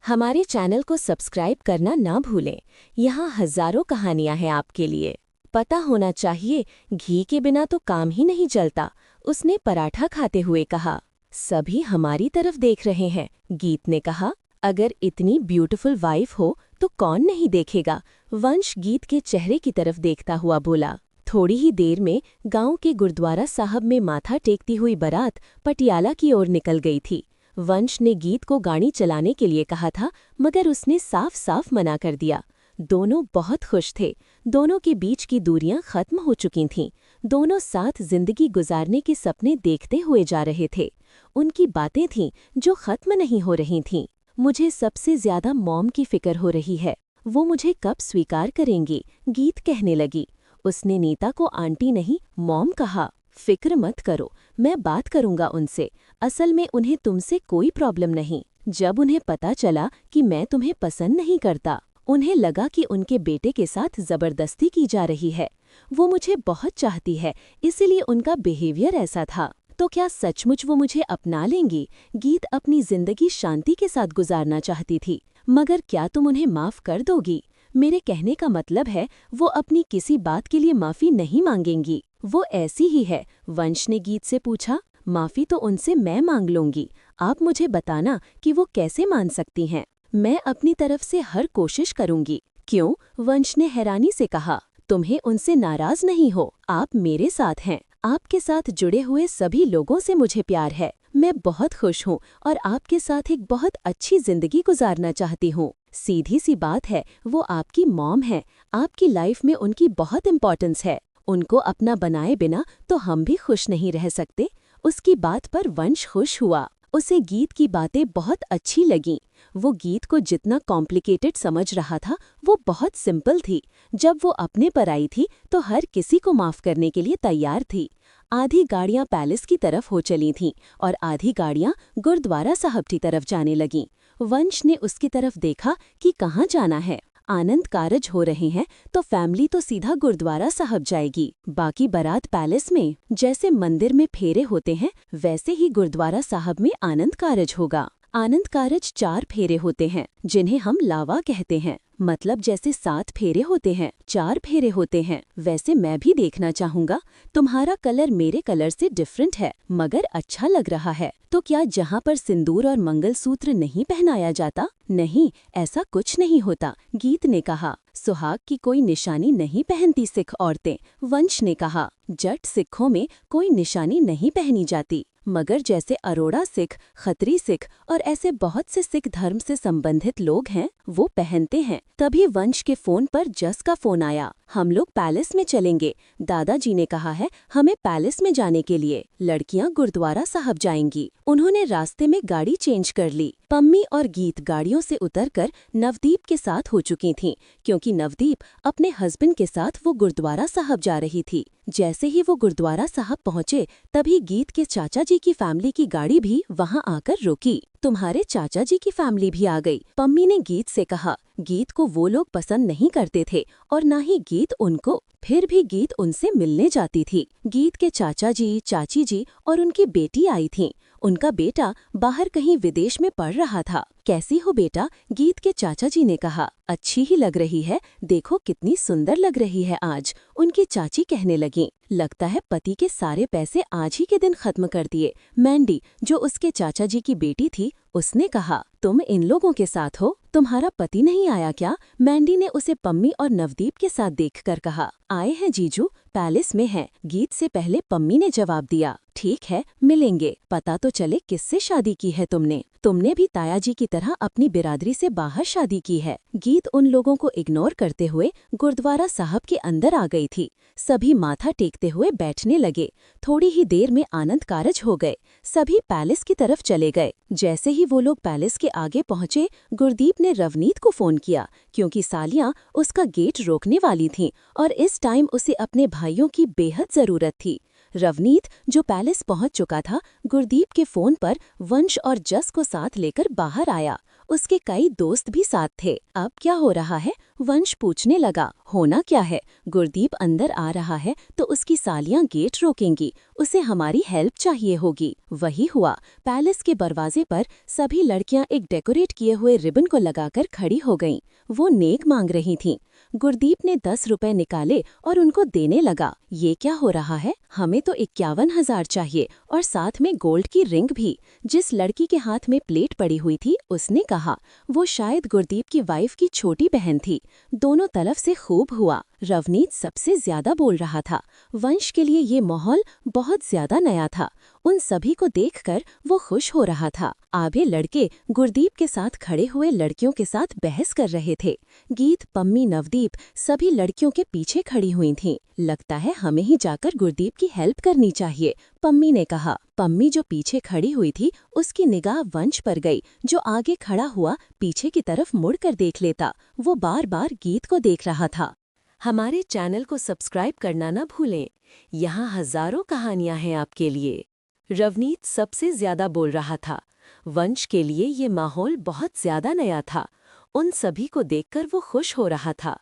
हमारे चैनल को सब्सक्राइब करना ना भूलें। यहाँ हजारों कहानियां हैं आपके लिए। पता होना चाहिए, घी के बिना तो काम ही नहीं चलता, उसने पराठा खाते हुए कहा। सभी हमारी तरफ देख रहे हैं, गीत ने कहा। अगर इतनी ब्यूटीफुल वाइफ हो तो कौन नहीं देखेगा, वंश गीत के चेहरे की तरफ देखता हुआ बोला। थोड़ी ही देर में गांव के गुरुद्वारा साहब में माथा टेकती हुई बारात पटियाला की ओर निकल गई थी। वंश ने गीत को गाड़ी चलाने के लिए कहा था, मगर उसने साफ साफ मना कर दिया। दोनों बहुत खुश थे। दोनों के बीच की दूरियां खत्म हो चुकी थीं। दोनों साथ जिंदगी गुजारने के सपने देखते हुए जा रहे थे। उनकी बातें थीं जो खत्म नहीं हो रही थीं। मुझे सबसे ज्यादा मॉम की फिक्र हो रही है। वो मुझे कब स्वीकार करेंगी, गीत कहने लगी। उसने नीता को आंटी नहीं मॉम कहा। फिक्र मत करो, मैं बात करूंगा उनसे। असल में उन्हें तुमसे कोई प्रॉब्लम नहीं। जब उन्हें पता चला कि मैं तुम्हें पसंद नहीं करता, उन्हें लगा कि उनके बेटे के साथ जबरदस्ती की जा रही है। वो मुझे बहुत चाहती है, इसीलिए उनका बिहेवियर ऐसा था। तो क्या सचमुच वो मुझे अपना लेंगी? गीत अपनी जिंदगी शांति के साथ गुजारना चाहती थी, मगर क्या तुम उन्हें माफ कर दोगी? मेरे कहने का मतलब है, वो अपनी किसी बात के लिए माफी नहीं मांगेंगी। वो ऐसी ही है, वंश ने गीत से पूछा। माफी तो उनसे मैं मांग लूंगी। आप मुझे बताना कि वो कैसे मान सकती हैं। मैं अपनी तरफ से हर कोशिश करूंगी। क्यों? वंश ने हैरानी से कहा। तुम्हें उनसे नाराज नहीं हो, आप मेरे साथ हैं। आपके साथ जुड़े हुए सभी लोगों से मुझे प्यार है। मैं बहुत खुश हूँ और आपके साथ एक बहुत अच्छी जिंदगी गुजारना चाहती हूँ। सीधी सी बात है, वो आपकी मॉम है। आपकी लाइफ में उनकी बहुत इम्पोर्टेंस है। उनको अपना बनाए बिना तो हम भी खुश नहीं रह सकते। उसकी बात पर वंश खुश हुआ। उसे गीत की बातें बहुत अच्छी लगीं। वो गीत को जितना कॉम्प्लिकेटेड समझ रहा था, वो बहुत सिंपल थी। जब वो अपने पर आई थी तो हर किसी को माफ करने के लिए तैयार थी। आधी गाड़ियां पैलेस की तरफ हो चली थीं और आधी गाड़ियां गुरुद्वारा साहब की तरफ जाने लगीं। वंश ने उसकी तरफ देखा कि कहाँ जाना है। आनंद कारज हो रहे हैं तो फैमिली तो सीधा गुरुद्वारा साहब जाएगी, बाकी बारात पैलेस में। जैसे मंदिर में फेरे होते हैं, वैसे ही गुरुद्वारा साहब में आनंद कारज होगा। आनंद कारज 4 फेरे होते हैं, जिन्हें हम लावा कहते हैं। मतलब जैसे 7 फेरे होते हैं, 4 फेरे होते हैं। वैसे मैं भी देखना चाहूंगा। तुम्हारा कलर मेरे कलर से डिफरेंट है, मगर अच्छा लग रहा है। तो क्या जहाँ पर सिंदूर और मंगलसूत्र नहीं पहनाया जाता? नहीं, ऐसा कुछ नहीं होता, गीत ने कहा। सुहाग की कोई निशानी नहीं पहनती सिख औरतें, वंश ने कहा। जट सिखों में कोई निशानी नहीं पहनी जाती, मगर जैसे अरोड़ा सिख, खत्री सिख और ऐसे बहुत से सिख धर्म से संबंधित लोग हैं, वो पहनते हैं। तभी वंश के फोन पर जस का फोन आया। हम लोग पैलेस में चलेंगे, दादाजी ने कहा है हमें पैलेस में जाने के लिए। लड़कियां गुरुद्वारा साहब जाएंगी। उन्होंने रास्ते में गाड़ी चेंज कर ली। पम्मी और गीत गाड़ियों से उतरकर नवदीप के साथ हो चुकी थीं, क्योंकि नवदीप अपने हस्बैंड के साथ वो गुरुद्वारा साहब जा रही थी। जैसे ही वो गुरुद्वारा साहब पहुंचे, तभी गीत के चाचा जी की फैमिली की गाड़ी भी वहां आकर रुकी। तुम्हारे चाचा जी की फैमिली भी आ गई, पम्मी ने गीत से कहा। गीत को वो लोग पसंद नहीं करते थे और ना ही गीत उनको। फिर भी गीत उनसे मिलने जाती थी। गीत के चाचा जी, चाची जी और उनकी बेटी आई थीं। उनका बेटा बाहर कहीं विदेश में पढ़ रहा था। कैसी हो बेटा? गीत के चाचा जी ने कहा। अच्छी ही लग रही है, देखो कितनी सुंदर लग रही है आज, उनकी चाची कहने लगी। लगता है पति के सारे पैसे आज ही के दिन खत्म कर दिए। मैंडी, जो उसके चाचा जी की बेटी थी, उसने कहा। तुम इन लोगों के साथ हो? तुम्हारा पति नहीं आया क्या? मैंडी ने उसे पम्मी और नवदीप के साथ देखकर कहा। आए हैं जीजू, पैलेस में हैं, गीत से पहले पम्मी ने जवाब दिया। ठीक है, मिलेंगे। पता तो चले किससे शादी की है तुमने। तुमने भी ताया जी की तरह अपनी बिरादरी से बाहर शादी की है। गीत उन लोगों को इग्नोर करते हुए गुरुद्वारा साहब के अंदर आ गई थी। सभी माथा टेकते हुए बैठने लगे। थोड़ी ही देर में आनंद कारज हो गए। सभी पैलेस की तरफ चले गए। जैसे ही वो लोग पैलेस के आगे पहुंचे, गुरदीप ने रवनीत को फोन किया, क्योंकि सालियां उसका गेट रोकने वाली थीं और इस टाइम उसे अपने भाइयों की बेहद जरूरत थी। रवनीत, जो पैलेस पहुंच चुका था, गुरदीप के फोन पर वंश और जस को साथ लेकर बाहर आया। उसके कई दोस्त भी साथ थे। अब क्या हो रहा है? वंश पूछने लगा। होना क्या है, गुरदीप अंदर आ रहा है तो उसकी सालियां गेट रोकेंगी, उसे हमारी हेल्प चाहिए होगी। वही हुआ। पैलेस के दरवाजे पर सभी लड़कियां एक डेकोरेट किए हुए रिबन को लगाकर खड़ी हो गईं। वो नेक मांग रही थीं। गुरदीप ने 10 रुपए निकाले और उनको देने लगा। ये क्या हो रहा है, हमें तो 51,000 चाहिए और साथ में गोल्ड की रिंग भी। जिस लड़की के हाथ में प्लेट पड़ी हुई थी उसने कहा। वो शायद गुरदीप की वाइफ की छोटी बहन थी। दोनों तरफ से खूब हुआ। रवनीत सबसे ज्यादा बोल रहा था। वंश के लिए ये माहौल बहुत ज्यादा नया था। उन सभी को देखकर वो खुश हो रहा था। आधे लड़के गुरदीप के साथ खड़े हुए लड़कियों के साथ बहस कर रहे थे। गीत, पम्मी, नवदीप सभी लड़कियों के पीछे खड़ी हुई थीं। लगता है हमें ही जाकर गुरदीप की हेल्प करनी चाहिए, पम्मी ने कहा। पम्मी जो पीछे खड़ी हुई थी उसकी निगाह वंश पर गई, जो आगे खड़ा हुआ पीछे की तरफ मुड़कर देख लेता। वो बार बार गीत को देख रहा था। हमारे चैनल को सब्सक्राइब करना न भूलें। यहाँ हजारों कहानियां हैं आपके लिए। रवनीत सबसे ज्यादा बोल रहा था। वंश के लिए ये माहौल बहुत ज्यादा नया था। उन सभी को देखकर वो खुश हो रहा था।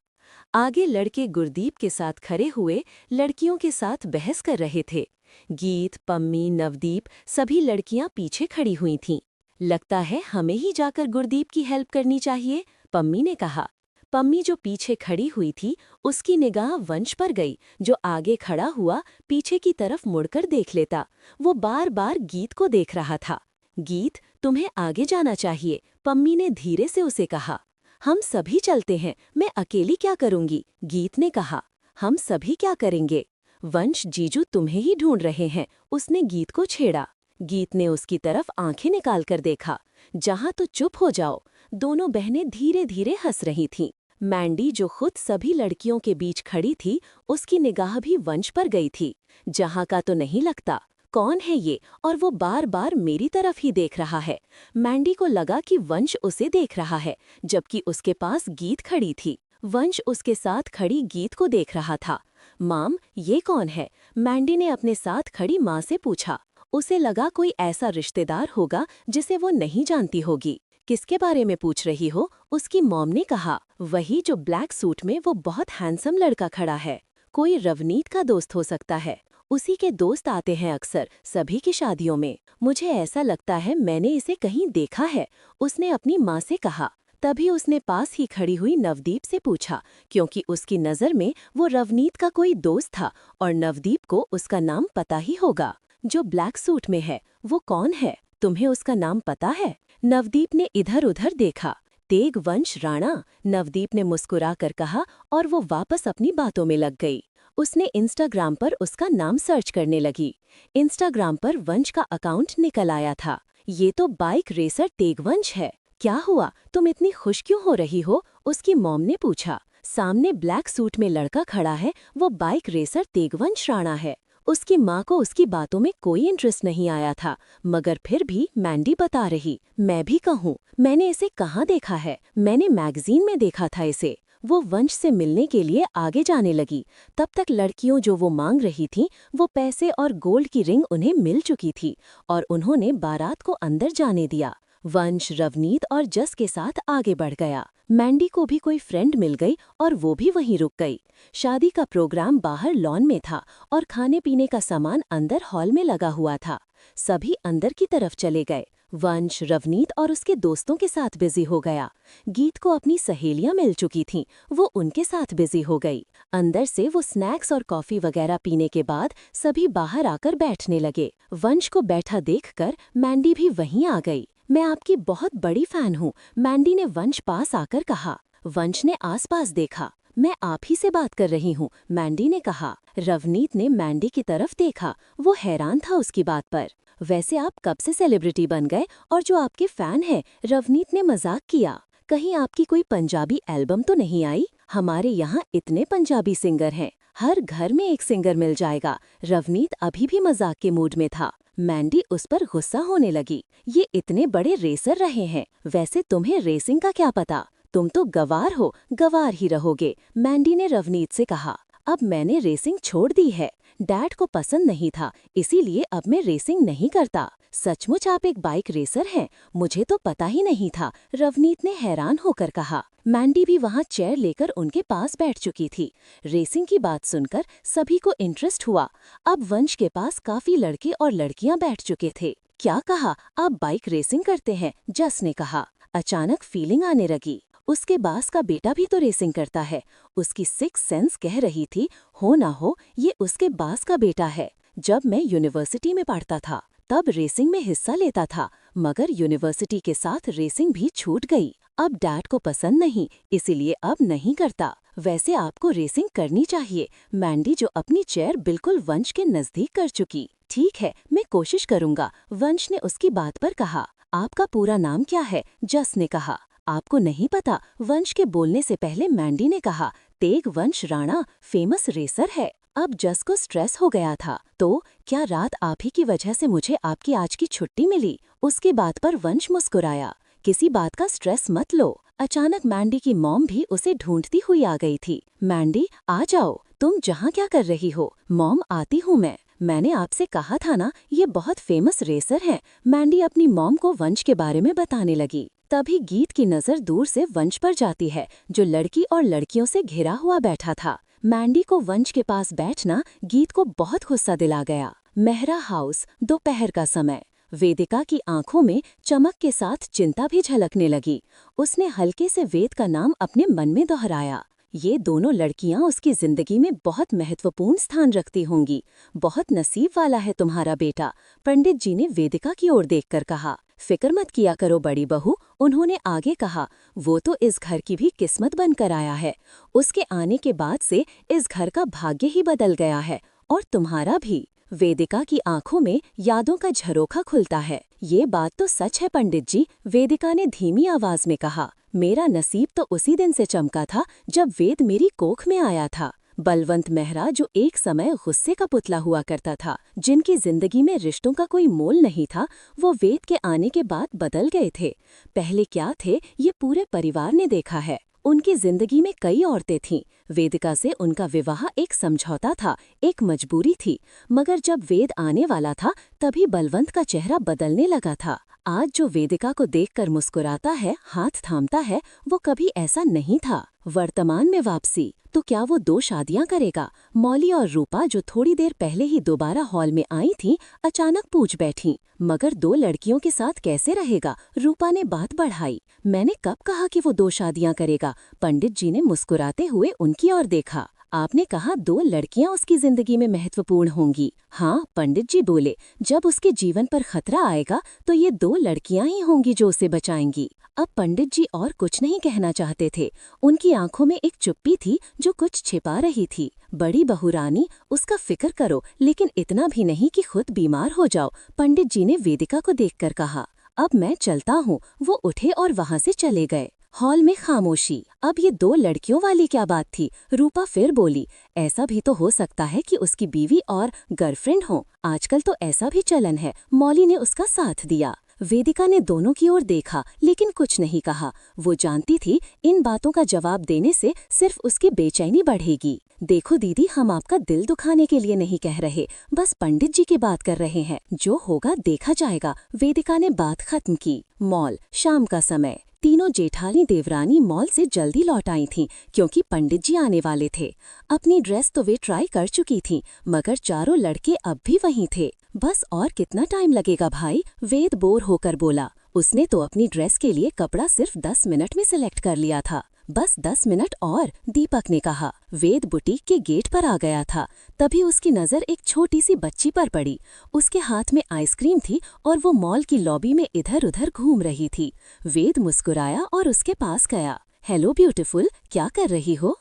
आगे लड़के गुरदीप के साथ खड़े हुए लड़कियों के साथ बहस कर रहे थे। गीत, पम्मी, नवदीप सभी लड़कियां पीछे खड़ी हुई थीं। लगता है हमें ही जाकर गुरदीप की हेल्प करनी चाहिए, पम्मी ने कहा। पम्मी जो पीछे खड़ी हुई थी उसकी निगाह वंश पर गई, जो आगे खड़ा हुआ पीछे की तरफ मुड़कर देख लेता। वो बार बार गीत को देख रहा था। गीत, तुम्हें आगे जाना चाहिए, पम्मी ने धीरे से उसे कहा। हम सभी चलते हैं, मैं अकेली क्या करूंगी, गीत ने कहा। हम सभी क्या करेंगे? वंश, जीजू तुम्हें ही ढूंढ रहे हैं, उसने गीत को छेड़ा। गीत ने उसकी तरफ आंखें निकालकर देखा। जहां तो चुप हो जाओ। दोनों बहनें धीरे धीरे हंस रही थीं। मैंडी जो खुद सभी लड़कियों के बीच खड़ी थी, उसकी निगाह भी वंश पर गई थी। जहां का तो नहीं लगता। कौन है ये, और वो बार बार मेरी तरफ ही देख रहा है। मैंडी को लगा कि वंश उसे देख रहा है, जबकि उसके पास गीत खड़ी थी। वंश उसके साथ खड़ी गीत को देख रहा था। माम, ये कौन है? मैंडी ने अपने साथ खड़ी माँ से पूछा। उसे लगा कोई ऐसा रिश्तेदार होगा जिसे वो नहीं जानती होगी। किसके बारे में पूछ रही हो? उसकी मॉम ने कहा। वही जो ब्लैक सूट में वो बहुत हैंडसम लड़का खड़ा है। कोई रवनीत का दोस्त हो सकता है। उसी के दोस्त आते हैं अक्सर सभी की शादियों में। मुझे ऐसा लगता है मैंने इसे कहीं देखा है, उसने अपनी माँ से कहा। तभी उसने पास ही खड़ी हुई नवदीप से पूछा, क्योंकि उसकी नज़र में वो रवनीत का कोई दोस्त था और नवदीप को उसका नाम पता ही होगा। जो ब्लैक सूट में है वो कौन है? तुम्हें उसका नाम पता है? नवदीप ने इधर उधर देखा। तेगवंश राणा, नवदीप ने मुस्कुराकर कहा और वो वापस अपनी बातों में लग गई। उसने इंस्टाग्राम पर उसका नाम सर्च करने लगी। इंस्टाग्राम पर वंश का अकाउंट निकल आया था। ये तो बाइक रेसर तेगवंश है। क्या हुआ, तुम इतनी खुश क्यों हो रही हो? उसकी मॉम ने पूछा। सामने ब्लैक सूट में लड़का खड़ा है, वो बाइक रेसर तेगवंश राणा है। उसकी माँ को उसकी बातों में कोई इंटरेस्ट नहीं आया था, मगर फिर भी मैंडी बता रही। मैं भी कहूँ, मैंने इसे कहाँ देखा है? मैंने मैगजीन में देखा था इसे। वो वंश से मिलने के लिए आगे जाने लगी। तब तक लड़कियों जो वो मांग रही थीं, वो पैसे और गोल्ड की रिंग उन्हें मिल चुकी थी और उन्होंने बारात को अंदर जाने दिया। वंश, रवनीत और जस के साथ आगे बढ़ गया। मैंडी को भी कोई फ्रेंड मिल गई और वो भी वहीं रुक गई। शादी का प्रोग्राम बाहर लॉन में था और खाने पीने का सामान अंदर हॉल में लगा हुआ था। सभी अंदर की तरफ चले गए। वंश, रवनीत और उसके दोस्तों के साथ बिजी हो गया। गीत को अपनी सहेलियां मिल चुकी थीं, वो उनके साथ बिजी हो गई। अंदर से वो स्नैक्स और कॉफी वगैरह पीने के बाद सभी बाहर आकर बैठने लगे। वंश को बैठा देखकर मैंडी भी वहीं आ गई। मैं आपकी बहुत बड़ी फैन हूँ, मैंडी ने वंश पास आकर कहा। वंश ने आसपास देखा। मैं आप ही से बात कर रही हूँ, मैंडी ने कहा। रवनीत ने मैंडी की तरफ देखा। वो हैरान था उसकी बात पर। वैसे आप कब से सेलिब्रिटी बन गए और जो आपके फैन है? रवनीत ने मजाक किया। कहीं आपकी कोई पंजाबी एल्बम तो नहीं आई? हमारे यहाँ इतने पंजाबी सिंगर हैं, हर घर में एक सिंगर मिल जाएगा। रवनीत अभी भी मजाक के मूड में था। मैंडी उस पर गुस्सा होने लगी। ये इतने बड़े रेसर रहे हैं, वैसे तुम्हें रेसिंग का क्या पता? तुम तो गवार हो, गवार ही रहोगे, मैंडी ने रवनीत से कहा। अब मैंने रेसिंग छोड़ दी है, डैड को पसंद नहीं था, इसीलिए अब मैं रेसिंग नहीं करता। सचमुच आप एक बाइक रेसर हैं? मुझे तो पता ही नहीं था, रवनीत ने हैरान होकर कहा। मैंडी भी वहाँ चेयर लेकर उनके पास बैठ चुकी थी। रेसिंग की बात सुनकर सभी को इंटरेस्ट हुआ। अब वंश के पास काफी लड़के और लड़कियां बैठ चुके थे। क्या कहा, आप बाइक रेसिंग करते हैं? जस ने कहा। अचानक फीलिंग आने लगी, उसके बास का बेटा भी तो रेसिंग करता है। उसकी सिक्स सेंस कह रही थी, हो ना हो ये उसके बास का बेटा है। जब मैं यूनिवर्सिटी में पढ़ता था तब रेसिंग में हिस्सा लेता था, मगर यूनिवर्सिटी के साथ रेसिंग भी छूट गई। अब डैड को पसंद नहीं, इसीलिए अब नहीं करता। वैसे आपको रेसिंग करनी चाहिए। मैंडी जो अपनी चेयर बिल्कुल वंश के नजदीक कर चुकी। ठीक है, मैं कोशिश करूंगा, वंश ने उसकी बात पर कहा। आपका पूरा नाम क्या है? जस ने कहा। आपको नहीं पता? वंश के बोलने से पहले मैंडी ने कहा। तेग वंश राणा फेमस रेसर है। अब जस को स्ट्रेस हो गया था। तो क्या रात आप ही की वजह से मुझे आपकी आज की छुट्टी मिली? उसकी बात पर वंश मुस्कुराया। किसी बात का स्ट्रेस मत लो। अचानक मैंडी की मॉम भी उसे ढूंढती हुई आ गई थी। मैंडी, आ जाओ, तुम जहाँ क्या कर रही हो? मॉम, आती हूँ मैं। मैंने आपसे कहा था ना, ये बहुत फेमस रेसर हैं। मैंडी अपनी मॉम को वंश के बारे में बताने लगी। तभी गीत की नजर दूर से वंश पर जाती है, जो लड़की और लड़कियों से घिरा हुआ बैठा था। मैंडी को वंश के पास बैठना गीत को बहुत गुस्सा दिला गया। मेहरा हाउस, दोपहर का समय। वेदिका की आंखों में चमक के साथ चिंता भी झलकने लगी। उसने हल्के से वेद का नाम अपने मन में दोहराया। ये दोनों लड़कियां उसकी जिंदगी में बहुत महत्वपूर्ण स्थान रखती होंगी। बहुत नसीब वाला है तुम्हारा बेटा, पंडित जी ने वेदिका की ओर देखकर कहा। फिक्र मत किया करो बड़ी बहू, उन्होंने आगे कहा। वो तो इस घर की भी किस्मत बनकर आया है। उसके आने के बाद से इस घर का भाग्य ही बदल गया है, और तुम्हारा भी। वेदिका की आंखों में यादों का झरोखा खुलता है। ये बात तो सच है पंडित जी, वेदिका ने धीमी आवाज में कहा। मेरा नसीब तो उसी दिन से चमका था जब वेद मेरी कोख में आया था। बलवंत मेहरा, जो एक समय गुस्से का पुतला हुआ करता था, जिनकी जिंदगी में रिश्तों का कोई मोल नहीं था, वो वेद के आने के बाद बदल गए थे। पहले क्या थे ये पूरे परिवार ने देखा है। उनकी जिंदगी में कई औरतें थीं। वेदिका से उनका विवाह एक समझौता था, एक मजबूरी थी। मगर जब वेद आने वाला था तभी बलवंत का चेहरा बदलने लगा था। आज जो वेदिका को देखकर मुस्कुराता है, हाथ थामता है, वो कभी ऐसा नहीं था। वर्तमान में वापसी, तो क्या वो 2 शादियां करेगा? मौली और रूपा, जो थोड़ी देर पहले ही दोबारा हॉल में आई थीं, अचानक पूछ बैठीं, मगर 2 लड़कियों के साथ कैसे रहेगा? रूपा ने बात बढ़ाई। मैंने कब कहा कि वो 2 शादियां करेगा? पंडित जी ने मुस्कुराते हुए उनकी ओर देखा। आपने कहा 2 लड़कियां उसकी जिंदगी में महत्वपूर्ण होंगी। हाँ, पंडित जी बोले, जब उसके जीवन पर खतरा आएगा तो ये 2 लड़कियां ही होंगी जो उसे बचाएंगी। अब पंडित जी और कुछ नहीं कहना चाहते थे। उनकी आंखों में एक चुप्पी थी जो कुछ छिपा रही थी। बड़ी बहू रानी, उसका फिक्र करो, लेकिन इतना भी नहीं कि खुद बीमार हो जाओ, पंडित जी ने वेदिका को देखकर कहा। अब मैं चलता हूँ। वो उठे और वहाँ से चले गए। हॉल में खामोशी। अब ये 2 लड़कियों वाली क्या बात थी? रूपा फिर बोली, ऐसा भी तो हो सकता है कि उसकी बीवी और गर्लफ्रेंड हो। आजकल तो ऐसा भी चलन है। मौली ने उसका साथ दिया। वेदिका ने दोनों की ओर देखा, लेकिन कुछ नहीं कहा। वो जानती थी इन बातों का जवाब देने से सिर्फ उसकी बेचैनी बढ़ेगी। देखो दीदी, हम आपका दिल दुखाने के लिए नहीं कह रहे, बस पंडित जी की बात कर रहे हैं। जो होगा देखा जाएगा। वेदिका ने बात खत्म की। मॉल, शाम का समय। तीनों जेठानी देवरानी मॉल से जल्दी लौट आई थीं, क्योंकि पंडित जी आने वाले थे। अपनी ड्रेस तो वे ट्राई कर चुकी थीं, मगर चारों लड़के अब भी वहीं थे। बस और कितना टाइम लगेगा भाई? वेद बोर होकर बोला। उसने तो अपनी ड्रेस के लिए कपड़ा सिर्फ 10 मिनट में सिलेक्ट कर लिया था। बस 10 मिनट और, दीपक ने कहा। वेद बुटीक के गेट पर आ गया था। तभी उसकी नजर एक छोटी सी बच्ची पर पड़ी। उसके हाथ में आइसक्रीम थी और वो मॉल की लॉबी में इधर उधर घूम रही थी। वेद मुस्कुराया और उसके पास गया। हेलो ब्यूटीफुल, क्या कर रही हो?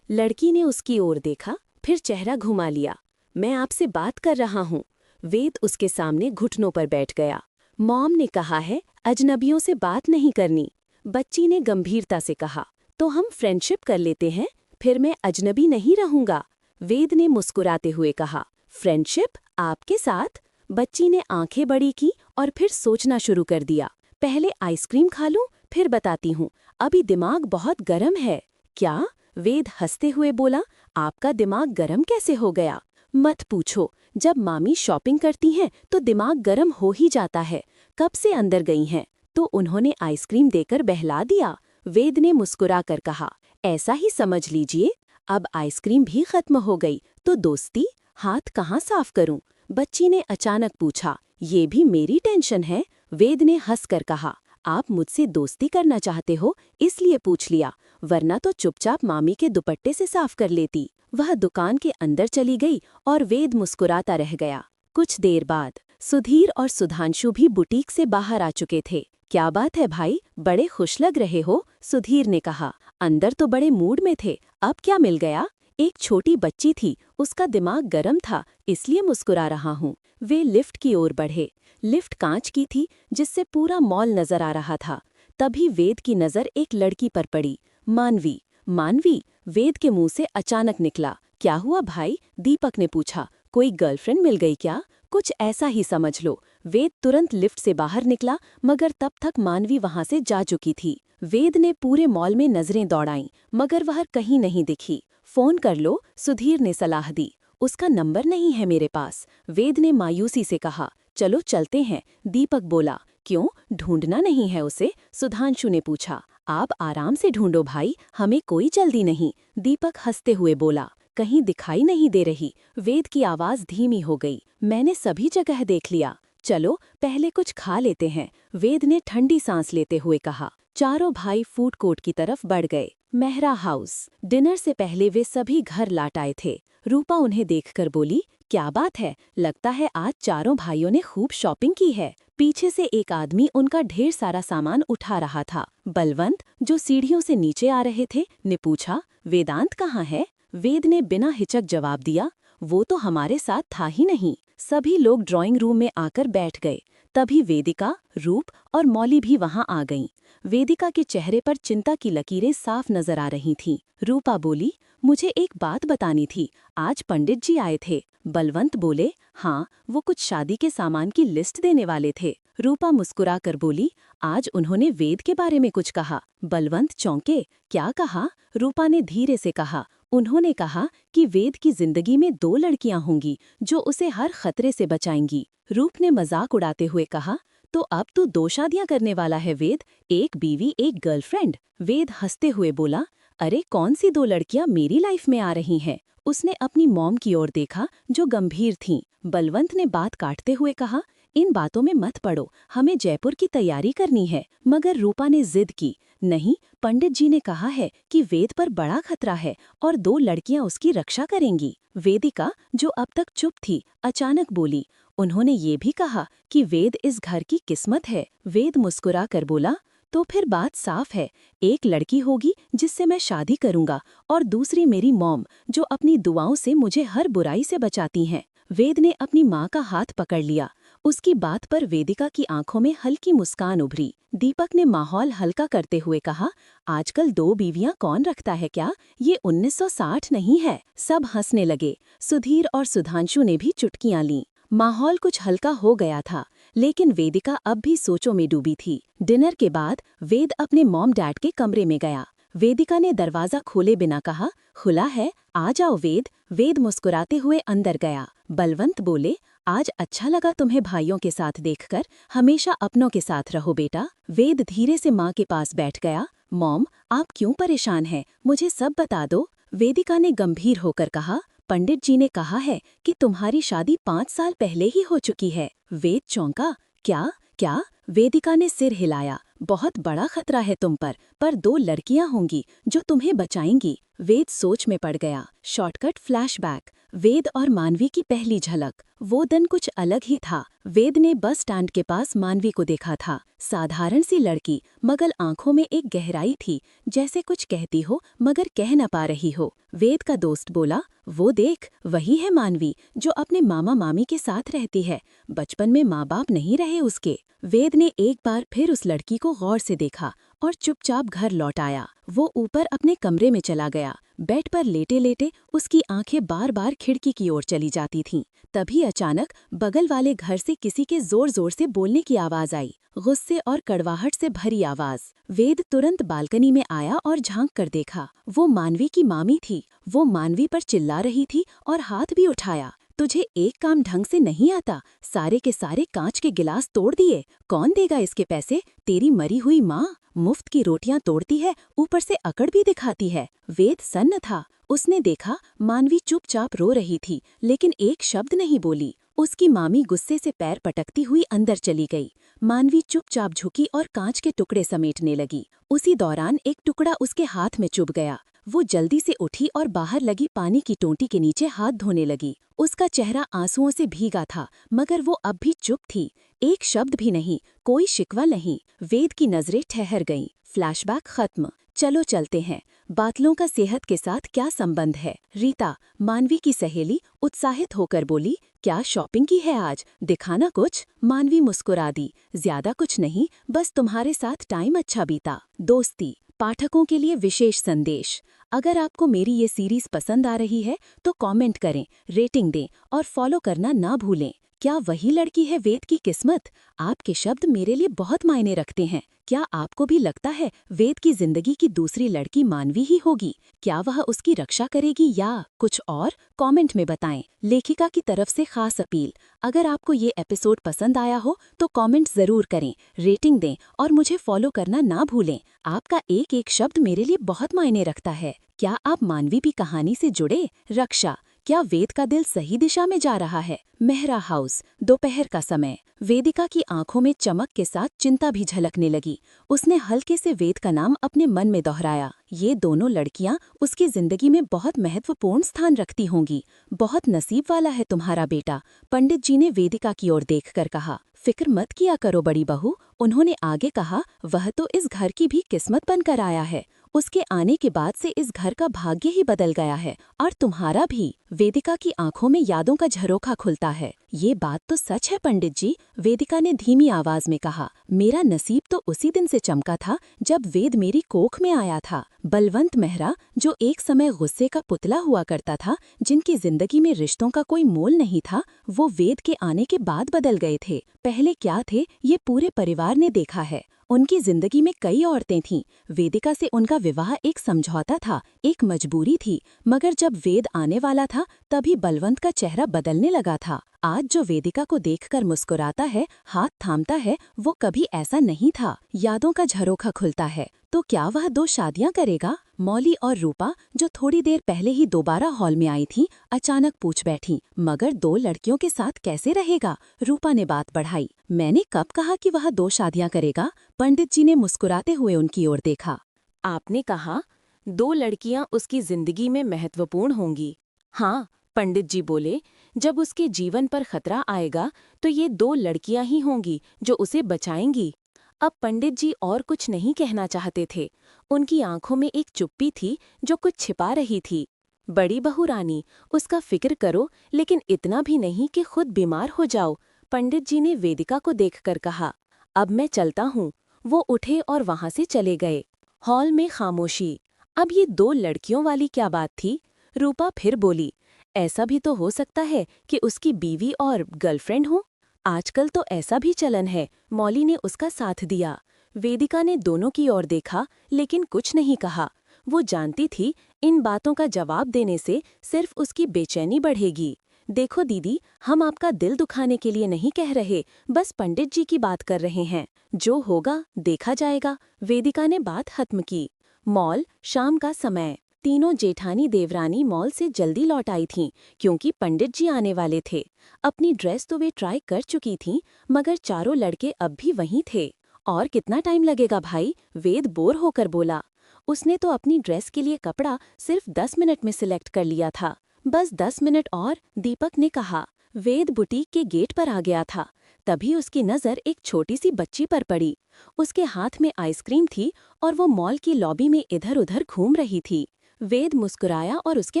लड़की ने उसकी ओर देखा, फिर चेहरा घुमा लिया। मैं आपसे बात कर रहा हूँ। वेद उसके सामने घुटनों पर बैठ गया। मॉम ने कहा है अजनबियों से बात नहीं करनी। बच्ची ने गंभीरता से कहा, तो हम फ्रेंडशिप कर लेते हैं, फिर मैं अजनबी नहीं रहूंगा। वेद ने मुस्कुराते हुए कहा, फ्रेंडशिप आपके साथ? बच्ची ने आंखें बड़ी की और फिर सोचना शुरू कर दिया। पहले आइसक्रीम खा लूं, फिर बताती हूँ। अभी दिमाग बहुत गर्म है। क्या? वेद हंसते हुए बोला, आपका दिमाग गर्म कैसे हो गया? मत पूछो, जब मामी शॉपिंग करती हैं तो दिमाग गर्म हो ही जाता है। कब से अंदर गई हैं तो उन्होंने आइसक्रीम देकर बहला दिया। वेद ने मुस्कुरा कर कहा, ऐसा ही समझ लीजिए। अब आइसक्रीम भी खत्म हो गई तो दोस्ती, हाथ कहाँ साफ करूं? बच्ची ने अचानक पूछा। ये भी मेरी टेंशन है, वेद ने हंसकर कहा। आप मुझसे दोस्ती करना चाहते हो इसलिए पूछ लिया, वरना तो चुपचाप मामी के दुपट्टे से साफ कर लेती। वह दुकान के अंदर चली गई और वेद मुस्कुराता रह गया। कुछ देर बाद सुधीर और सुधांशु भी बुटीक से बाहर आ चुके थे। क्या बात है भाई, बड़े खुश लग रहे हो, सुधीर ने कहा। अंदर तो बड़े मूड में थे, अब क्या मिल गया? एक छोटी बच्ची थी, उसका दिमाग गर्म था इसलिए मुस्कुरा रहा हूँ। वे लिफ्ट की ओर बढ़े। लिफ्ट कांच की थी जिससे पूरा मॉल नजर आ रहा था। तभी वेद की नजर एक लड़की पर पड़ी, मानवी। मानवी, वेद के मुंह से अचानक निकला। क्या हुआ भाई? दीपक ने पूछा। कोई गर्लफ्रेंड मिल गई क्या? कुछ ऐसा ही समझ लो। वेद तुरंत लिफ्ट से बाहर निकला, मगर तब तक मानवी वहां से जा चुकी थी। वेद ने पूरे मॉल में नजरें दौड़ाईं, मगर वह कहीं नहीं दिखी। फोन कर लो, सुधीर ने सलाह दी। उसका नंबर नहीं है मेरे पास, वेद ने मायूसी से कहा। चलो चलते हैं, दीपक बोला। क्यों, ढूंढना नहीं है उसे? सुधांशु ने पूछा। आप आराम से ढूंढो भाई, हमें कोई जल्दी नहीं, दीपक हंसते हुए बोला। कहीं दिखाई नहीं दे रही, वेद की आवाज धीमी हो गई। मैंने सभी जगह देख लिया, चलो पहले कुछ खा लेते हैं, वेद ने ठंडी सांस लेते हुए कहा। चारों भाई फूड कोर्ट की तरफ बढ़ गए। मेहरा हाउस। डिनर से पहले वे सभी घर लौट आए थे। रूपा उन्हें देखकर बोली, क्या बात है, लगता है आज चारों भाइयों ने खूब शॉपिंग की है। पीछे से एक आदमी उनका ढेर सारा सामान उठा रहा था। बलवंत, जो सीढ़ियों से नीचे आ रहे थे, ने पूछा, वेदांत कहाँ है? वेद ने बिना हिचक जवाब दिया, वो तो हमारे साथ था ही नहीं। सभी लोग ड्राइंग रूम में आकर बैठ गए। तभी वेदिका, रूप और मौली भी वहां आ गईं। वेदिका के चेहरे पर चिंता की लकीरें साफ नजर आ रही थीं। रूपा बोली, मुझे एक बात बतानी थी, आज पंडित जी आए थे। बलवंत बोले, हाँ, वो कुछ शादी के सामान की लिस्ट देने वाले थे। रूपा मुस्कुराकर बोली, आज उन्होंने वेद के बारे में कुछ कहा। बलवंत चौंके। क्या कहा? रूपा ने धीरे से कहा, उन्होंने कहा कि वेद की जिंदगी में 2 लड़कियां होंगी जो उसे हर खतरे से बचाएंगी। रूप ने मजाक उड़ाते हुए कहा, तो अब तू 2 शादियां करने वाला है वेद, एक बीवी एक गर्लफ्रेंड? वेद हंसते हुए बोला, अरे कौन सी 2 लड़कियां मेरी लाइफ में आ रही हैं? उसने अपनी मॉम की ओर देखा जो गंभीर थीं। बलवंत ने बात काटते हुए कहा, इन बातों में मत पड़ो, हमें जयपुर की तैयारी करनी है। मगर रूपा ने जिद की, नहीं, पंडित जी ने कहा है कि वेद पर बड़ा खतरा है और 2 लड़कियां उसकी रक्षा करेंगी। वेदिका, जो अब तक चुप थी, अचानक बोली, उन्होंने ये भी कहा कि वेद इस घर की किस्मत है। वेद मुस्कुरा कर बोला, तो फिर बात साफ है, एक लड़की होगी जिससे मैं शादी करूंगा और दूसरी मेरी मॉम, जो अपनी दुआओं से मुझे हर बुराई से बचाती हैं। वेद ने अपनी माँ का हाथ पकड़ लिया। उसकी बात पर वेदिका की आंखों में हल्की मुस्कान उभरी। दीपक ने माहौल हल्का करते हुए कहा, आजकल 2 बीवियां कौन रखता है क्या? ये 1960 नहीं है। सब हंसने लगे। सुधीर और सुधांशु ने भी चुटकियां लीं। माहौल कुछ हल्का हो गया था, लेकिन वेदिका अब भी सोचों में डूबी थी। डिनर के बाद वेद अपने मॉम डैड के कमरे में गया। वेदिका ने दरवाजा खोले बिना कहा, खुला है, आ जाओ वेद। वेद मुस्कुराते हुए अंदर गया। बलवंत बोले, आज अच्छा लगा तुम्हें भाइयों के साथ देखकर, हमेशा अपनों के साथ रहो बेटा। वेद धीरे से माँ के पास बैठ गया। मॉम, आप क्यों परेशान हैं? मुझे सब बता दो। वेदिका ने गंभीर होकर कहा, पंडित जी ने कहा है कि तुम्हारी शादी 5 साल पहले ही हो चुकी है। वेद चौंका। क्या क्या? वेदिका ने सिर हिलाया। बहुत बड़ा खतरा है तुम पर 2 लड़कियां होंगी जो तुम्हें बचाएंगी। वेद सोच में पड़ गया। Shortcut flashback. वेद और मानवी की पहली झलक। वो दिन कुछ अलग ही था। वेद ने बस स्टैंड के पास मानवी को देखा था। साधारण सी लड़की, मगर आंखों में एक गहराई थी, जैसे कुछ कहती हो मगर कह न पा रही हो। वेद का दोस्त बोला, वो देख, वही है मानवी जो अपने मामा मामी के साथ रहती है। बचपन में माँ बाप नहीं रहे उसके। वेद ने एक बार फिर उस लड़की को गौर से देखा और चुपचाप घर लौट आया। वो ऊपर अपने कमरे में चला गया। बेड पर लेटे लेटे उसकी आंखें बार बार खिड़की की ओर चली जाती थीं। तभी अचानक बगल वाले घर से किसी के जोर जोर से बोलने की आवाज आई, गुस्से और कड़वाहट से भरी आवाज। वेद तुरंत बालकनी में आया और झांक कर देखा। वो मानवी की मामी थी। वो मानवी पर चिल्ला रही थी और हाथ भी उठाया, तुझे एक काम ढंग से नहीं आता, सारे के सारे कांच के गिलास तोड़ दिए। कौन देगा इसके पैसे? तेरी मरी हुई माँ मुफ्त की रोटियां तोड़ती है, ऊपर से अकड़ भी दिखाती है। वेद सन्न था। उसने देखा मानवी चुपचाप रो रही थी, लेकिन एक शब्द नहीं बोली। उसकी मामी गुस्से से पैर पटकती हुई अंदर चली गई। मानवी चुपचाप झुकी और कांच के टुकड़े समेटने लगी। उसी दौरान एक टुकड़ा उसके हाथ में चुभ गया। वो जल्दी से उठी और बाहर लगी पानी की टोंटी के नीचे हाथ धोने लगी। उसका चेहरा आंसुओं से भीगा था, मगर वो अब भी चुप थी। एक शब्द भी नहीं, कोई शिकवा नहीं। वेद की नजरें ठहर गईं। फ्लैशबैक खत्म। चलो चलते हैं। बादलों का सेहत के साथ क्या संबंध है? रीता, मानवी की सहेली, उत्साहित होकर बोली, क्या शॉपिंग की है आज? दिखाना कुछ। मानवी मुस्कुरा दी, ज्यादा कुछ नहीं, बस तुम्हारे साथ टाइम अच्छा बीता। दोस्ती। पाठकों के लिए विशेष संदेश। अगर आपको मेरी ये सीरीज पसंद आ रही है तो कमेंट करें, रेटिंग दें और फॉलो करना ना भूलें। क्या वही लड़की है वेद की किस्मत? आपके शब्द मेरे लिए बहुत मायने रखते हैं। क्या आपको भी लगता है वेद की जिंदगी की दूसरी लड़की मानवी ही होगी? क्या वह उसकी रक्षा करेगी या कुछ और? कमेंट में बताएं। लेखिका की तरफ से खास अपील, अगर आपको ये एपिसोड पसंद आया हो तो कमेंट जरूर करें, रेटिंग दें और मुझे फॉलो करना ना भूलें। आपका एक एक शब्द मेरे लिए बहुत मायने रखता है। क्या आप मानवी की कहानी से जुड़े? रक्षा। क्या वेद का दिल सही दिशा में जा रहा है? मेहरा हाउस। दोपहर का समय। वेदिका की आंखों में चमक के साथ चिंता भी झलकने लगी। उसने हल्के से वेद का नाम अपने मन में दोहराया। ये दोनों लड़कियां उसकी जिंदगी में बहुत महत्वपूर्ण स्थान रखती होंगी। बहुत नसीब वाला है तुम्हारा बेटा, पंडित जी ने वेदिका की ओर देखकर कहा। फिक्र मत किया करो बड़ी बहू, उन्होंने आगे कहा, वह तो इस घर की भी किस्मत बनकर आया है। उसके आने के बाद से इस घर का भाग्य ही बदल गया है, और तुम्हारा भी। वेदिका की आंखों में यादों का झरोखा खुलता है। ये बात तो सच है पंडित जी, वेदिका ने धीमी आवाज में कहा। मेरा नसीब तो उसी दिन से चमका था जब वेद मेरी कोख में आया था। बलवंत मेहरा, जो एक समय गुस्से का पुतला हुआ करता था, जिनकी जिंदगी में रिश्तों का कोई मोल नहीं था, वो वेद के आने के बाद बदल गए थे। पहले क्या थे ये पूरे परिवार ने देखा है। उनकी जिंदगी में कई औरतें थीं। वेदिका से उनका विवाह एक समझौता था, एक मजबूरी थी, मगर जब वेद आने वाला था तभी बलवंत का चेहरा बदलने लगा था। आज जो वेदिका को देखकर मुस्कुराता है, हाथ थामता है, वो कभी ऐसा नहीं था। यादों का झरोखा खुलता है। तो क्या वह 2 शादियां करेगा? मौली और रूपा, जो थोड़ी देर पहले ही दोबारा हॉल में आई थीं, अचानक पूछ बैठी, मगर 2 लड़कियों के साथ कैसे रहेगा? रूपा ने बात बढ़ाई, मैंने कब कहा कि वह 2 शादियां करेगा? पंडित जी ने मुस्कुराते हुए उनकी ओर देखा। आपने कहा 2 लड़कियां उसकी जिंदगी में महत्वपूर्ण होंगी। हाँ, पंडित जी बोले, जब उसके जीवन पर खतरा आएगा तो ये 2 लड़कियां ही होंगी जो उसे बचाएंगी। अब पंडित जी और कुछ नहीं कहना चाहते थे। उनकी आंखों में एक चुप्पी थी जो कुछ छिपा रही थी। बड़ी बहू रानी, उसका फिक्र करो, लेकिन इतना भी नहीं कि खुद बीमार हो जाओ, पंडित जी ने वेदिका को देखकर कहा। अब मैं चलता हूँ। वो उठे और वहां से चले गए। हॉल में खामोशी। अब ये 2 लड़कियों वाली क्या बात थी? रूपा फिर बोली, ऐसा भी तो हो सकता है कि उसकी बीवी और गर्लफ्रेंड हो। आजकल तो ऐसा भी चलन है। मौली ने उसका साथ दिया। वेदिका ने दोनों की ओर देखा, लेकिन कुछ नहीं कहा। वो जानती थी इन बातों का जवाब देने से सिर्फ उसकी बेचैनी बढ़ेगी। देखो दीदी, हम आपका दिल दुखाने के लिए नहीं कह रहे, बस पंडित जी की बात कर रहे हैं। जो होगा देखा जाएगा। वेदिका ने बात खत्म की। मॉल, शाम का समय। तीनों जेठानी देवरानी मॉल से जल्दी लौट आई थीं, क्योंकि पंडित जी आने वाले थे। अपनी ड्रेस तो वे ट्राई कर चुकी थीं, मगर चारों लड़के अब भी वहीं थे। और कितना टाइम लगेगा भाई? वेद बोर होकर बोला। उसने तो अपनी ड्रेस के लिए कपड़ा सिर्फ 10 मिनट में सिलेक्ट कर लिया था। बस 10 मिनट और, दीपक ने कहा। वेद बुटीक के गेट पर आ गया था। तभी उसकी नज़र एक छोटी सी बच्ची पर पड़ी। उसके हाथ में आइसक्रीम थी और वो मॉल की लॉबी में इधर-उधर घूम रही थी। वेद मुस्कुराया और उसके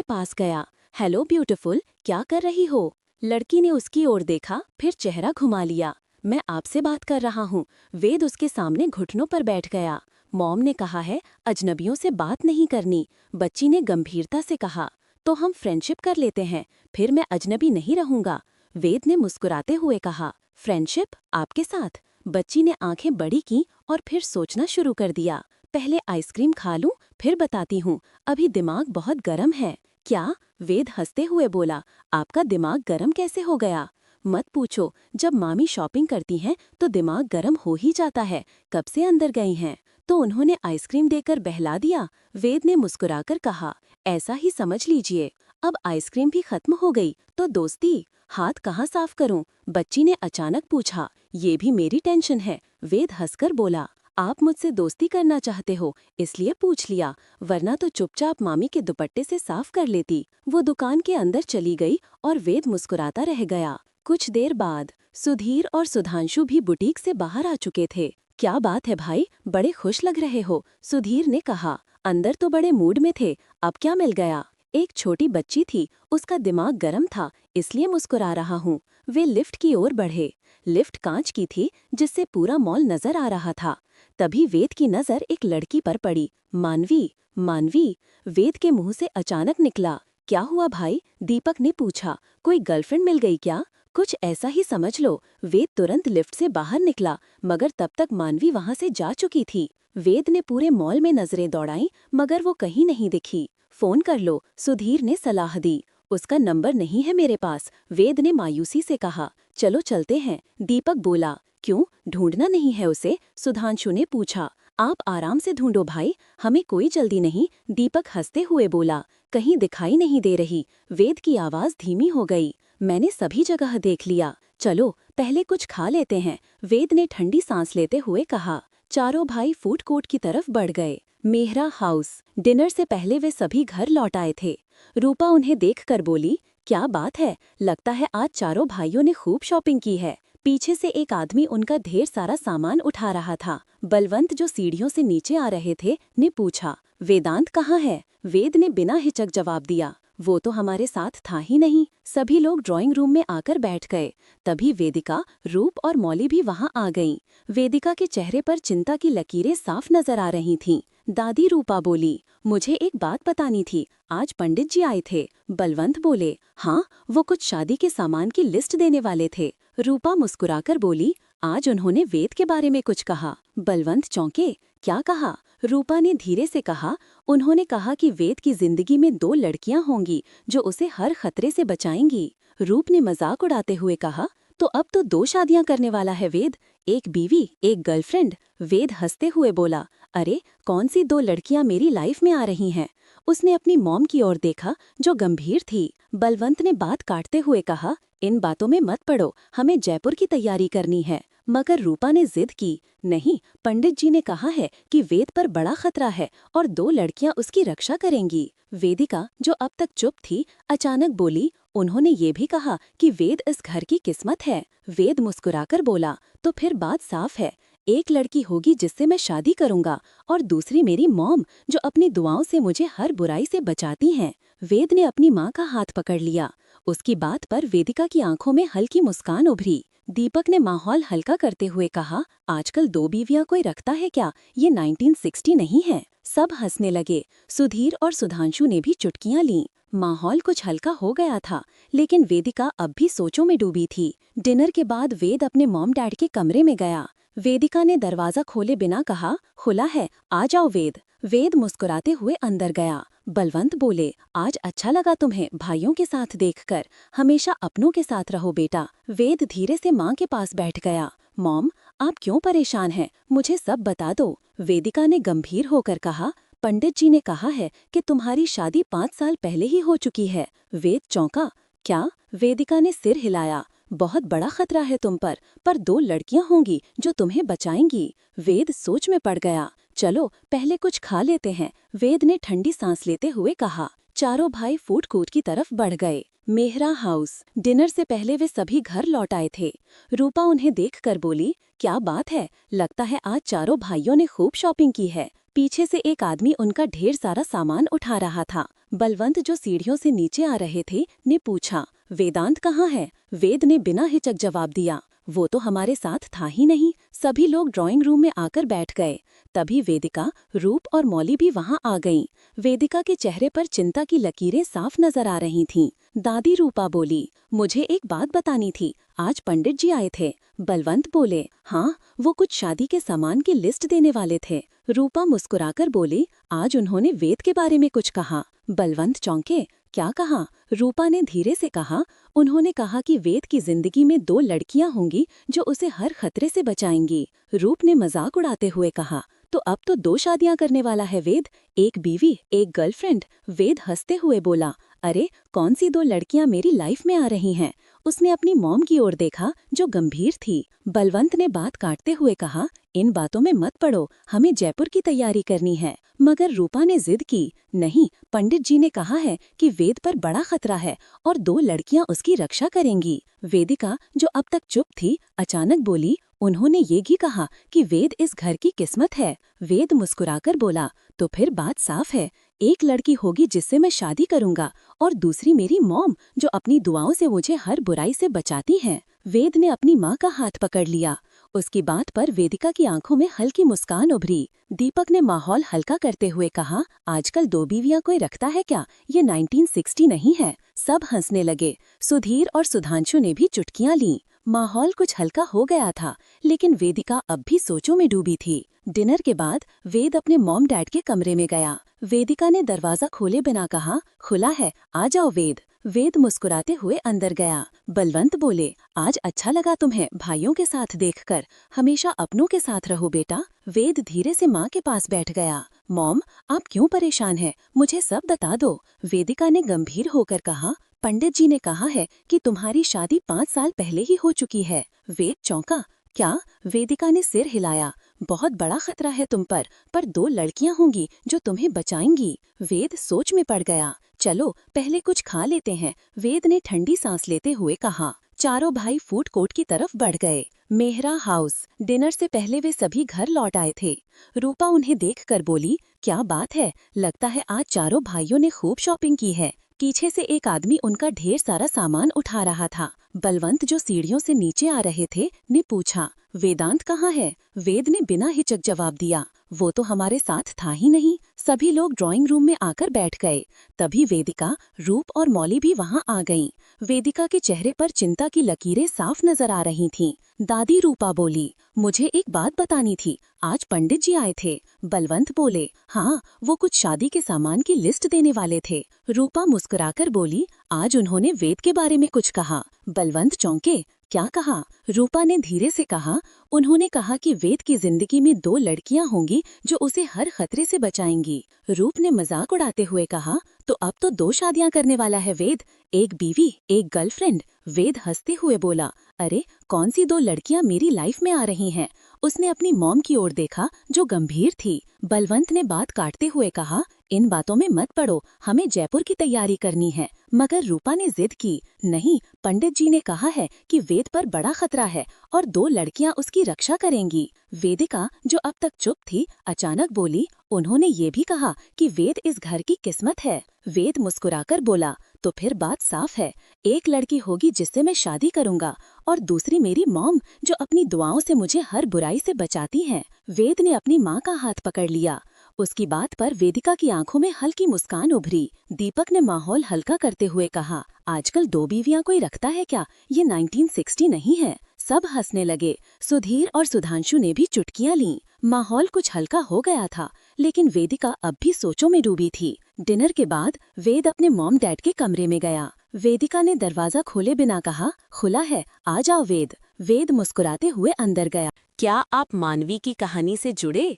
पास गया। हेलो ब्यूटीफुल, क्या कर रही हो? लड़की ने उसकी ओर देखा, फिर चेहरा घुमा लिया। मैं आपसे बात कर रहा हूँ। वेद उसके सामने घुटनों पर बैठ गया। मॉम ने कहा है अजनबियों से बात नहीं करनी। बच्ची ने गंभीरता से कहा। तो हम फ्रेंडशिप कर लेते हैं, फिर मैं अजनबी नहीं रहूंगा। वेद ने मुस्कुराते हुए कहा। फ्रेंडशिप आपके साथ? बच्ची ने आंखें बड़ी की और फिर सोचना शुरू कर दिया। पहले आइसक्रीम खा लूं, फिर बताती हूँ, अभी दिमाग बहुत गर्म है। क्या? वेद हंसते हुए बोला, आपका दिमाग गर्म कैसे हो गया? मत पूछो, जब मामी शॉपिंग करती हैं तो दिमाग गर्म हो ही जाता है। कब से अंदर गई हैं? तो उन्होंने आइसक्रीम देकर बहला दिया। वेद ने मुस्कुराकर कहा, ऐसा ही समझ लीजिए। अब आइसक्रीम भी खत्म हो गई तो दोस्ती? हाथ कहाँ साफ करूं? बच्ची ने अचानक पूछा। ये भी मेरी टेंशन है, वेद हंसकर बोला। आप मुझसे दोस्ती करना चाहते हो इसलिए पूछ लिया, वरना तो चुपचाप मामी के दुपट्टे से साफ कर लेती। वो दुकान के अंदर चली गई और वेद मुस्कुराता रह गया। कुछ देर बाद सुधीर और सुधांशु भी बुटीक से बाहर आ चुके थे। क्या बात है भाई, बड़े खुश लग रहे हो, सुधीर ने कहा। अंदर तो बड़े मूड में थे, अब क्या मिल गया? एक छोटी बच्ची थी, उसका दिमाग गर्म था इसलिए मुस्कुरा रहा हूँ। वे लिफ्ट की ओर बढ़े। लिफ्ट कांच की थी जिससे पूरा मॉल नजर आ रहा था। तभी वेद की नजर एक लड़की पर पड़ी। मानवी, मानवी, वेद के मुंह से अचानक निकला। क्या हुआ भाई? दीपक ने पूछा। कोई गर्लफ्रेंड मिल गई क्या? कुछ ऐसा ही समझ लो। वेद तुरंत लिफ्ट से बाहर निकला, मगर तब तक मानवी वहां से जा चुकी थी। वेद ने पूरे मॉल में नजरें दौड़ाईं, मगर वो कहीं नहीं दिखी। फोन कर लो, सुधीर ने सलाह दी। उसका नंबर नहीं है मेरे पास, वेद ने मायूसी से कहा। चलो चलते हैं, दीपक बोला। क्यों, ढूंढना नहीं है उसे? सुधांशु ने पूछा। आप आराम से ढूंढो भाई, हमें कोई जल्दी नहीं, दीपक हंसते हुए बोला। कहीं दिखाई नहीं दे रही। वेद की आवाज धीमी हो गई। मैंने सभी जगह देख लिया, चलो पहले कुछ खा लेते हैं, वेद ने ठंडी सांस लेते हुए कहा। चारों भाई फूड कोर्ट की तरफ बढ़ गए। मेहरा हाउस। डिनर से पहले वे सभी घर लौट आए थे। रूपा उन्हें देखकर बोली, क्या बात है, लगता है आज चारों भाइयों ने खूब शॉपिंग की है। पीछे से एक आदमी उनका ढेर सारा सामान उठा रहा था। बलवंत, जो सीढ़ियों से नीचे आ रहे थे, ने पूछा, वेदांत कहाँ है? वेद ने बिना हिचक जवाब दिया, वो तो हमारे साथ था ही नहीं। सभी लोग ड्राइंग रूम में आकर बैठ गए। तभी वेदिका, रूप और मौली भी वहां आ गईं। वेदिका के चेहरे पर चिंता की लकीरें साफ नजर आ रही थीं। दादी रूपा बोली, मुझे एक बात बतानी थी, आज पंडित जी आए थे। बलवंत बोले, हाँ, वो कुछ शादी के सामान की लिस्ट देने वाले थे। रूपा मुस्कुराकर बोली, आज उन्होंने वेद के बारे में कुछ कहा। बलवंत चौंके, क्या कहा? रूपा ने धीरे से कहा, उन्होंने कहा कि वेद की जिंदगी में 2 लड़कियां होंगी जो उसे हर खतरे से बचाएंगी। रूप ने मजाक उड़ाते हुए कहा, तो अब तो 2 शादियां करने वाला है वेद, एक बीवी एक गर्लफ्रेंड। वेद हंसते हुए बोला, अरे कौन सी 2 लड़कियां मेरी लाइफ में आ रही हैं? उसने अपनी मॉम की ओर देखा जो गंभीर थी। बलवंत ने बात काटते हुए कहा, इन बातों में मत पड़ो, हमें जयपुर की तैयारी करनी है। मगर रूपा ने जिद की, नहीं, पंडित जी ने कहा है कि वेद पर बड़ा खतरा है और 2 लड़कियां उसकी रक्षा करेंगी। वेदिका, जो अब तक चुप थी, अचानक बोली, उन्होंने ये भी कहा कि वेद इस घर की किस्मत है। वेद मुस्कुराकर बोला, तो फिर बात साफ है, एक लड़की होगी जिससे मैं शादी करूंगा और दूसरी मेरी मॉम, जो अपनी दुआओं से मुझे हर बुराई से बचाती हैं। वेद ने अपनी माँ का हाथ पकड़ लिया। उसकी बात पर वेदिका की आंखों में हल्की मुस्कान उभरी। दीपक ने माहौल हल्का करते हुए कहा, आजकल 2 बीवियां कोई रखता है क्या? ये 1960 नहीं है। सब हंसने लगे। सुधीर और सुधांशु ने भी चुटकियां लीं। माहौल कुछ हल्का हो गया था, लेकिन वेदिका अब भी सोचों में डूबी थी। डिनर के बाद वेद अपने मॉम डैड के कमरे में गया। वेदिका ने दरवाजा खोले बिना कहा, खुला है, आ जाओ वेद। वेद मुस्कुराते हुए अंदर गया। बलवंत बोले, आज अच्छा लगा तुम्हें भाइयों के साथ देखकर, हमेशा अपनों के साथ रहो बेटा। वेद धीरे से माँ के पास बैठ गया। मॉम, आप क्यों परेशान हैं? मुझे सब बता दो। वेदिका ने गंभीर होकर कहा, पंडित जी ने कहा है कि तुम्हारी शादी 5 साल पहले ही हो चुकी है। वेद चौंका। क्या? वेदिका ने सिर हिलाया। बहुत बड़ा खतरा है तुम पर 2 लड़कियां होंगी जो तुम्हें बचाएंगी। वेद सोच में पड़ गया। चलो पहले कुछ खा लेते हैं, वेद ने ठंडी सांस लेते हुए कहा। चारों भाई फूड कोर्ट की तरफ बढ़ गए। मेहरा हाउस। डिनर से पहले वे सभी घर लौट आए थे। रूपा उन्हें देखकर बोली, क्या बात है, लगता है आज चारों भाइयों ने खूब शॉपिंग की है। पीछे से एक आदमी उनका ढेर सारा सामान उठा रहा था। बलवंत, जो सीढ़ियों से नीचे आ रहे थे, ने पूछा, वेदांत कहाँ है? वेद ने बिना हिचक जवाब दिया, वो तो हमारे साथ था ही नहीं। सभी लोग ड्राइंग रूम में आकर बैठ गए। तभी वेदिका, रूप और मौली भी वहां आ गईं। वेदिका के चेहरे पर चिंता की लकीरें साफ नजर आ रही थीं। दादी रूपा बोली, मुझे एक बात बतानी थी, आज पंडित जी आए थे। बलवंत बोले, हाँ, वो कुछ शादी के सामान की लिस्ट देने वाले थे। रूपा मुस्कुराकर बोली, आज उन्होंने वेद के बारे में कुछ कहा। बलवंत चौंके, क्या कहा? रूपा ने धीरे से कहा। उन्होंने कहा कि वेद की जिंदगी में 2 लड़कियां होंगी जो उसे हर खतरे से बचाएंगी। रूप ने मजाक उड़ाते हुए कहा, तो अब तो 2 शादियां करने वाला है वेद, एक बीवी एक गर्लफ्रेंड। वेद हंसते हुए बोला, अरे कौन सी 2 लड़कियां मेरी लाइफ में आ रही हैं? उसने अपनी मॉम की ओर देखा जो गंभीर थी। बलवंत ने बात काटते हुए कहा, इन बातों में मत पड़ो, हमें जयपुर की तैयारी करनी है। मगर रूपा ने जिद की, नहीं, पंडित जी ने कहा है कि वेद पर बड़ा खतरा है और 2 लड़कियां उसकी रक्षा करेंगी। वेदिका, जो अब तक चुप थी, अचानक बोली, उन्होंने ये भी कहा कि वेद इस घर की किस्मत है। वेद मुस्कुराकर बोला, तो फिर बात साफ है, एक लड़की होगी जिससे मैं शादी करूंगा और दूसरी मेरी मॉम जो अपनी दुआओं से मुझे हर बुराई से बचाती हैं। वेद ने अपनी माँ का हाथ पकड़ लिया। उसकी बात पर वेदिका की आंखों में हल्की मुस्कान उभरी। दीपक ने माहौल हल्का करते हुए कहा, आजकल 2 बीवियां कोई रखता है क्या? ये 1960 नहीं है। सब हंसने लगे। सुधीर और सुधांशु ने भी चुटकियां लीं। माहौल कुछ हल्का हो गया था, लेकिन वेदिका अब भी सोचों में डूबी थी। डिनर के बाद वेद अपने मॉम डैड के कमरे में गया। वेदिका ने दरवाजा खोले बिना कहा, खुला है, आ जाओ वेद। वेद मुस्कुराते हुए अंदर गया। बलवंत बोले, आज अच्छा लगा तुम्हें भाइयों के साथ देखकर, हमेशा अपनों के साथ रहो बेटा। वेद धीरे से माँ के पास बैठ गया। मॉम, आप क्यों परेशान हैं? मुझे सब बता दो। वेदिका ने गंभीर होकर कहा, पंडित जी ने कहा है कि तुम्हारी शादी 5 साल पहले ही हो चुकी है। वेद चौंका। क्या? वेदिका ने सिर हिलाया। बहुत बड़ा खतरा है तुम पर 2 लड़कियां होंगी जो तुम्हें बचाएंगी। वेद सोच में पड़ गया। चलो पहले कुछ खा लेते हैं, वेद ने ठंडी सांस लेते हुए कहा। चारों भाई फूड कोर्ट की तरफ बढ़ गए। मेहरा हाउस। डिनर से पहले वे सभी घर लौट आए थे। रूपा उन्हें देखकर बोली, क्या बात है, लगता है आज चारों भाइयों ने खूब शॉपिंग की है। पीछे से एक आदमी उनका ढेर सारा सामान उठा रहा था। बलवंत, जो सीढ़ियों से नीचे आ रहे थे, ने पूछा, वेदांत कहाँ है? वेद ने बिना हिचक जवाब दिया, वो तो हमारे साथ था ही नहीं। सभी लोग ड्राइंग रूम में आकर बैठ गए। तभी वेदिका, रूप और मौली भी वहां आ गईं। वेदिका के चेहरे पर चिंता की लकीरें साफ नजर आ रही थीं। दादी रूपा बोली, मुझे एक बात बतानी थी, आज पंडित जी आए थे। बलवंत बोले, हाँ, वो कुछ शादी के सामान की लिस्ट देने वाले थे। रूपा मुस्कुराकर बोली, आज उन्होंने वेद के बारे में कुछ कहा। बलवंत चौंके। क्या कहा? रूपा ने धीरे से कहा, उन्होंने कहा कि वेद की जिंदगी में 2 लड़कियां होंगी जो उसे हर खतरे से बचाएंगी। रूप ने मजाक उड़ाते हुए कहा, तो अब तो 2 शादियां करने वाला है वेद, एक बीवी एक गर्लफ्रेंड। वेद हंसते हुए बोला, अरे कौन सी 2 लड़कियां मेरी लाइफ में आ रही हैं? उसने अपनी मॉम की ओर देखा जो गंभीर थी। बलवंत ने बात काटते हुए कहा, इन बातों में मत पड़ो, हमें जयपुर की तैयारी करनी है। मगर रूपा ने जिद की, नहीं, पंडित जी ने कहा है कि वेद पर बड़ा खतरा है और 2 लड़कियां उसकी रक्षा करेंगी। वेदिका, जो अब तक चुप थी, अचानक बोली, उन्होंने ये भी कहा कि वेद इस घर की किस्मत है। वेद मुस्कुराकर बोला, तो फिर बात साफ है, एक लड़की होगी जिससे मैं शादी करूंगा और दूसरी मेरी मॉम जो अपनी दुआओं से मुझे हर बुराई से बचाती हैं। वेद ने अपनी माँ का हाथ पकड़ लिया। उसकी बात पर वेदिका की आंखों में हल्की मुस्कान उभरी। दीपक ने माहौल हल्का करते हुए कहा, आजकल 2 बीवियां कोई रखता है क्या? ये 1960 नहीं है। सब हंसने लगे। सुधीर और सुधांशु ने भी चुटकियां लीं। माहौल कुछ हल्का हो गया था, लेकिन वेदिका अब भी सोचों में डूबी थी। डिनर के बाद वेद अपने मॉम डैड के कमरे में गया। वेदिका ने दरवाजा खोले बिना कहा, खुला है, आ जाओ वेद। वेद मुस्कुराते हुए अंदर गया। क्या आप मानवी की कहानी से जुड़े?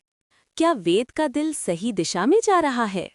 क्या वेद का दिल सही दिशा में जा रहा है?